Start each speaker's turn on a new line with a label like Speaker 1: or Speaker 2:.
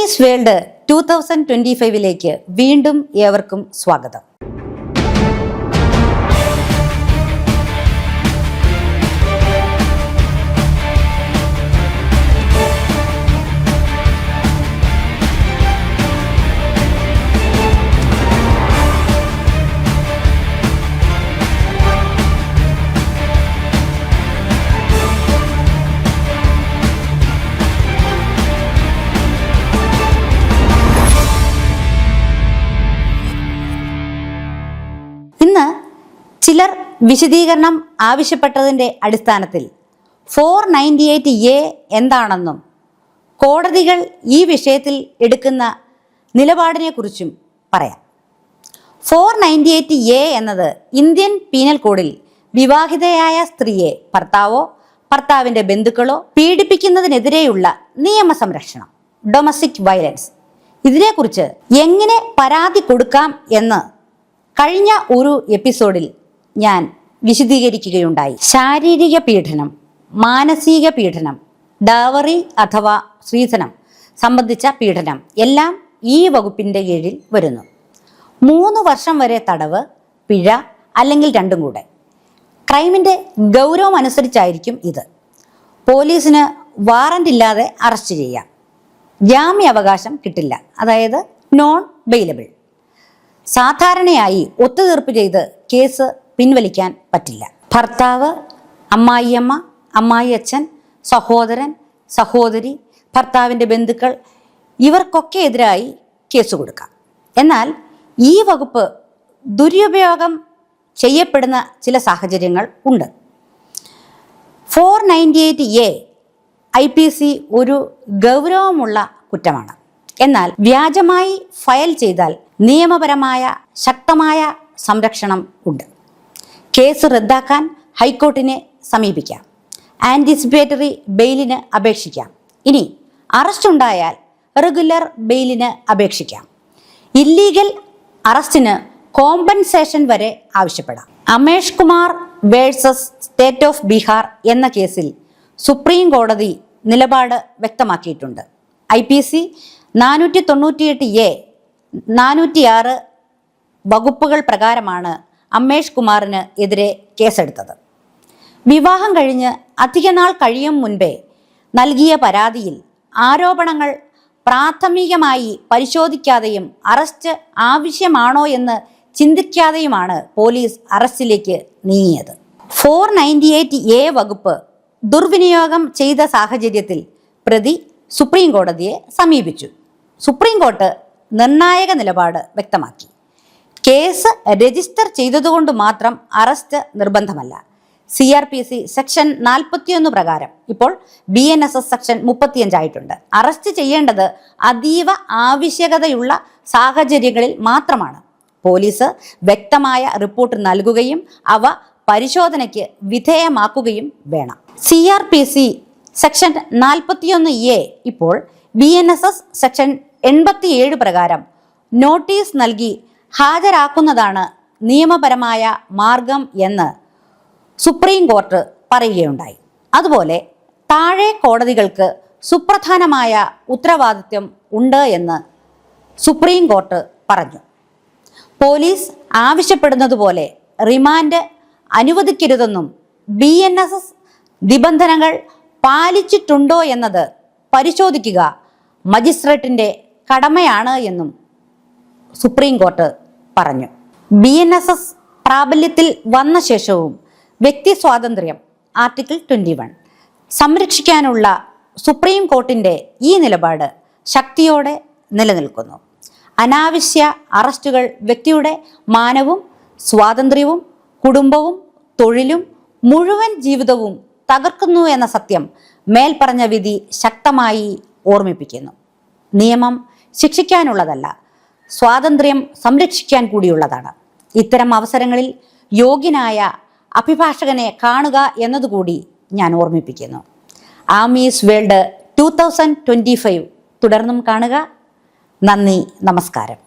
Speaker 1: Ami's world 2025 വീണ്ടും ഏവർക്കും സ്വാഗതം. ഇന്ന് ചിലർ വിശദീകരണം ആവശ്യപ്പെട്ടതിൻ്റെ അടിസ്ഥാനത്തിൽ 498A എന്താണെന്നും കോടതികൾ ഈ വിഷയത്തിൽ എടുക്കുന്ന നിലപാടിനെക്കുറിച്ചും പറയാം. 498A എന്നത് ഇന്ത്യൻ പീനൽ കോഡിൽ വിവാഹിതയായ സ്ത്രീയെ ഭർത്താവോ ഭർത്താവിൻ്റെ ബന്ധുക്കളോ പീഡിപ്പിക്കുന്നതിനെതിരെയുള്ള നിയമസംരക്ഷണം, ഡൊമസ്റ്റിക് വയലൻസ്. ഇതിനെക്കുറിച്ച് എങ്ങനെ പരാതി കൊടുക്കാം എന്ന് കഴിഞ്ഞ ഒരു എപ്പിസോഡിൽ ഞാൻ വിശദീകരിക്കുകയുണ്ടായി. ശാരീരിക പീഡനം, മാനസിക പീഡനം, ഡാവറി അഥവാ സ്ത്രീധനം സംബന്ധിച്ച പീഡനം എല്ലാം ഈ വകുപ്പിൻ്റെ കീഴിൽ വരുന്നു. 3 വർഷം വരെ തടവ്, പിഴ അല്ലെങ്കിൽ രണ്ടും കൂടെ. ക്രൈമിൻ്റെ ഗൗരവം അനുസരിച്ചായിരിക്കും ഇത്. പോലീസിന് വാറന്റ് ഇല്ലാതെ അറസ്റ്റ് ചെയ്യാം. ജാമ്യാവകാശം കിട്ടില്ല, അതായത് നോൺ ബെയിലബിൾ. സാധാരണയായി ഒത്തുതീർപ്പ് ചെയ്ത് കേസ് പിൻവലിക്കാൻ പറ്റില്ല. ഭർത്താവ്, അമ്മായിയമ്മ, അമ്മായിയച്ഛൻ, സഹോദരൻ, സഹോദരി, ഭർത്താവിൻ്റെ ബന്ധുക്കൾ ഇവർക്കൊക്കെ എതിരായി കേസ് കൊടുക്കാം. എന്നാൽ ഈ വകുപ്പ് ദുരുപയോഗം ചെയ്യപ്പെടുന്ന ചില സാഹചര്യങ്ങൾ ഉണ്ട്. 498A IPC ഒരു ഗൗരവമുള്ള കുറ്റമാണ്. എന്നാൽ വ്യാജമായി ഫയൽ ചെയ്താൽ നിയമപരമായ ശക്തമായ സംരക്ഷണം ഉണ്ട്. കേസ് റദ്ദാക്കാൻ ഹൈക്കോടതിനെ സമീപിക്കാം. ആൻറ്റിസിപ്പേറ്ററി ബെയിലിന് അപേക്ഷിക്കാം. ഇനി അറസ്റ്റ് ഉണ്ടായാൽ റെഗുലർ ബെയിലിന് അപേക്ഷിക്കാം. ഇല്ലീഗൽ അറസ്റ്റിന് കോമ്പൻസേഷൻ വരെ ആവശ്യപ്പെടാം. Amesh Kumar versus state of Bihar എന്ന കേസിൽ സുപ്രീം കോടതി നിലപാട് വ്യക്തമാക്കിയിട്ടുണ്ട്. IPC 498A 406 വകുപ്പുകൾ പ്രകാരമാണ് അമേഷ് കുമാറിന് എതിരെ കേസെടുത്തത്. വിവാഹം കഴിഞ്ഞ് അധികനാൾ കഴിയും മുൻപേ നൽകിയ പരാതിയിൽ ആരോപണങ്ങൾ പ്രാഥമികമായി പരിശോധിക്കാതെയും അറസ്റ്റ് ആവശ്യമാണോ എന്ന് ചിന്തിക്കാതെയുമാണ് പോലീസ് അറസ്റ്റിലേക്ക് നീങ്ങിയത്. 498A വകുപ്പ് ദുർവിനിയോഗം ചെയ്ത സാഹചര്യത്തിൽ പ്രതി സുപ്രീം കോടതിയെ സമീപിച്ചു. സുപ്രീം കോടതി നിർണായക നിലപാട് വ്യക്തമാക്കി. കേസ് രജിസ്റ്റർ ചെയ്തതുകൊണ്ട് മാത്രം അറസ്റ്റ് നിർബന്ധമല്ല. CRPC സെക്ഷൻ 41 പ്രകാരം ഇപ്പോൾ BNSS സെക്ഷൻ 35 ആയിട്ടുണ്ട്. അറസ്റ്റ് ചെയ്യേണ്ടത് അതീവ ആവശ്യകതയുള്ള സാഹചര്യങ്ങളിൽ മാത്രമാണ്. പോലീസ് വ്യക്തമായ റിപ്പോർട്ട് നൽകുകയും അവ പരിശോധനയ്ക്ക് വിധേയമാക്കുകയും വേണം. CRPC സെക്ഷൻ 41A ഇപ്പോൾ BNSS സെക്ഷൻ 87 പ്രകാരം നോട്ടീസ് നൽകി ഹാജരാക്കുന്നതാണ് നിയമപരമായ മാർഗം എന്ന് സുപ്രീം കോടതി പറയുകയുണ്ടായി. അതുപോലെ താഴെ കോടതികൾക്ക് സുപ്രധാനമായ ഉത്തരവാദിത്വം ഉണ്ട് എന്ന് സുപ്രീം കോടതി പറഞ്ഞു. പോലീസ് ആവശ്യപ്പെടുന്നതുപോലെ റിമാൻഡ് അനുവദിക്കരുതെന്നും BNSS നിബന്ധനകൾ പാലിച്ചിട്ടുണ്ടോ എന്നത് പരിശോധിക്കുക മജിസ്ട്രേറ്റിൻ്റെ കടമയാണ് എന്നും സുപ്രീം കോടതി പറഞ്ഞു. BNSS പ്രാബല്യത്തിൽ വന്ന ശേഷവും വ്യക്തി സ്വാതന്ത്ര്യം ആർട്ടിക്കിൾ 21 സംരക്ഷിക്കാനുള്ള സുപ്രീം കോടതിയുടെ ഈ നിലപാട് ശക്തിയോടെ നിലനിൽക്കുന്നു. അനാവശ്യ അറസ്റ്റുകൾ വ്യക്തിയുടെ മാനവും സ്വാതന്ത്ര്യവും കുടുംബവും തൊഴിലും മുഴുവൻ ജീവിതവും തകർക്കുന്നു എന്ന സത്യം മേൽപ്പറഞ്ഞ വിധി ശക്തമായി ഓർമ്മിപ്പിക്കുന്നു. നിയമം ശിക്ഷിക്കാനുള്ളതല്ല, സ്വാതന്ത്ര്യം സംരക്ഷിക്കാൻ കൂടിയുള്ളതാണ്. ഇത്തരം അവസരങ്ങളിൽ യോഗ്യനായ അഭിഭാഷകനെ കാണുക എന്നതുകൂടി ഞാൻ ഓർമ്മിപ്പിക്കുന്നു. ആമീസ് വേൾഡ് 2025 തുടർന്നും കാണുക. നന്ദി, നമസ്കാരം.